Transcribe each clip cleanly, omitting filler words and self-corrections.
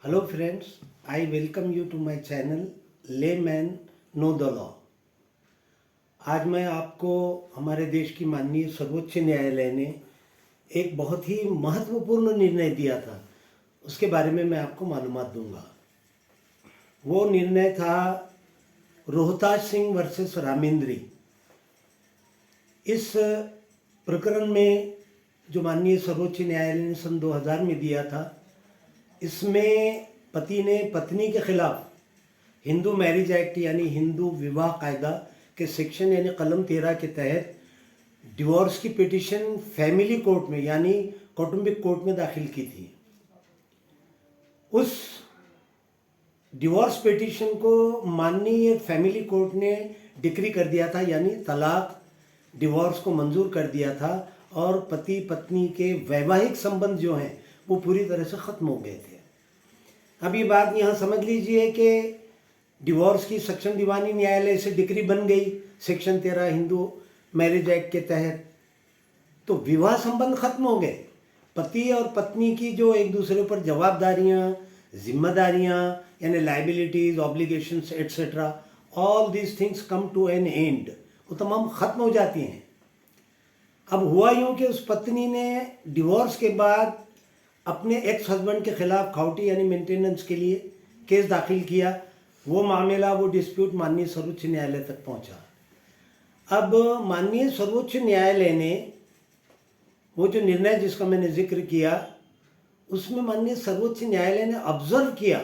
Hello friends, I welcome you to my channel Layman Know the Law। आज मैं आपको हमारे देश की माननीय सर्वोच्च न्यायालय ने एक बहुत ही महत्वपूर्ण निर्णय दिया था, उसके बारे में मैं आपको मालूमात दूंगा। वो निर्णय था रोहताज सिंह वर्सेस रामेंद्री। इस प्रकरण में जो माननीय सर्वोच्च न्यायालय ने सन 2000 में दिया था, इसमें पति ने पत्नी के खिलाफ हिंदू मैरिज एक्ट यानी हिंदू विवाह कायदा के सेक्शन यानी कलम 13 के तहत डिवोर्स की पिटीशन फैमिली कोर्ट में यानी कौटुंबिक कोर्ट में दाखिल की थी। उस डिवोर्स पिटीशन को माननीय फैमिली कोर्ट ने डिक्री कर दिया था, यानी तलाक डिवोर्स को मंजूर कर दिया था और पति पत्नी के वैवाहिक संबंध जो हैं वो पूरी तरह से ख़त्म हो गए थे। अब ये बात यहाँ समझ लीजिए कि डिवोर्स की सेक्शन दीवानी न्यायालय से डिक्री बन गई सेक्शन 13 हिंदू मैरिज एक्ट के तहत, तो विवाह संबंध खत्म हो गए। पति और पत्नी की जो एक दूसरे पर जवाबदारियाँ, जिम्मेदारियाँ यानी liabilities, obligations etcetera, all these things come to an end, वो तमाम खत्म हो जाती हैं। अब हुआ यूँ कि उस पत्नी ने डिवोर्स के बाद अपने एक्स हस्बैंड के खिलाफ खाउटी यानी मेंटेनेंस के लिए केस दाखिल किया। वो डिस्प्यूट माननीय सर्वोच्च न्यायालय तक पहुंचा। अब माननीय सर्वोच्च न्यायालय ने वो जो निर्णय जिसका मैंने जिक्र किया, उसमें माननीय सर्वोच्च न्यायालय ने ऑब्जर्व किया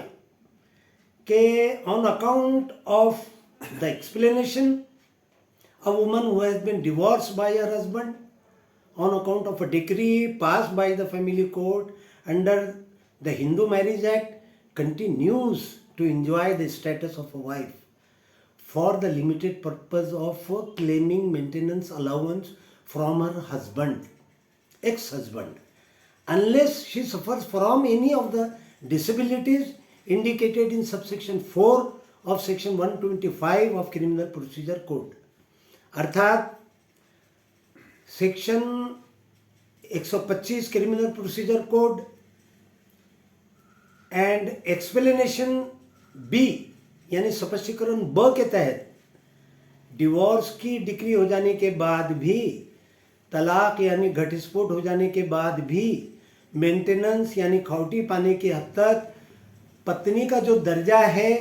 कि on account of the explanation a woman who has been divorced by her husband on account of a decree passed by the family court under the Hindu Marriage Act, continues to enjoy the status of a wife for the limited purpose of claiming maintenance allowance from her husband, ex-husband, unless she suffers from any of the disabilities indicated in subsection 4 of section 125 of Criminal Procedure Code। अर्थात section 125 criminal procedure code and explanation B यानी स्पष्टीकरण ब के तहत divorce की decree हो जाने के बाद भी, तलाक यानी घटस्फोट हो जाने के बाद भी मेंटेनेंस यानी खाउटी पाने की हद तक पत्नी का जो दर्जा है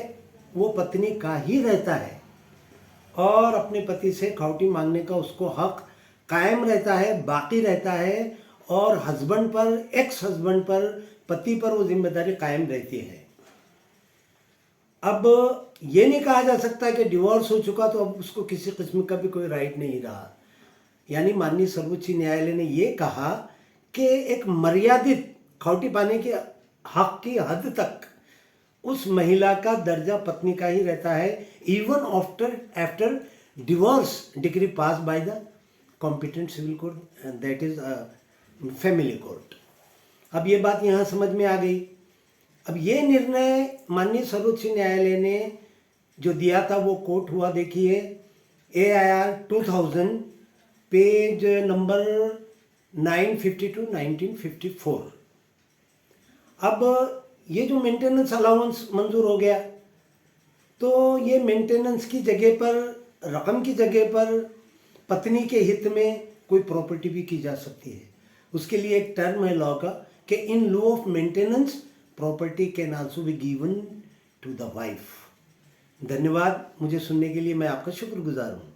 वो पत्नी का ही रहता है और अपने पति से खाउटी मांगने का उसको हक कायम रहता है, बाकी रहता है, और हस्बैंड पर, एक्स हस्बैंड पर, पति पर वो जिम्मेदारी कायम रहती है। अब ये नहीं कहा जा सकता कि डिवोर्स हो चुका तो अब उसको किसी किस्म का भी कोई राइट नहीं रहा। यानी माननीय सर्वोच्च न्यायालय ने ये कहा कि एक मर्यादित खाउटी पाने के हक की हद तक उस महिला का दर्जा पत्नी का ही रहता है, even after divorce decree pass by the competent civil court, that is family court. अब ये बात यहाँ समझ में आ गई। अब ये निर्णय माननीय सर्वोच्च न्यायालय ने जो दिया था वो कोर्ट हुआ, देखिए AIR 2000 पेज नंबर 952 1954। अब ये जो मेंटेनेंस अलाउंस मंजूर हो गया, तो ये मेंटेनेंस की जगह पर, रकम की जगह पर पत्नी के हित में कोई प्रॉपर्टी भी की जा सकती है। उसके लिए एक टर्म है लॉ का कि in lieu of maintenance property can also be given to the wife. धन्यवाद, मुझे सुनने के लिए मैं आपका शुक्रगुजार हूँ।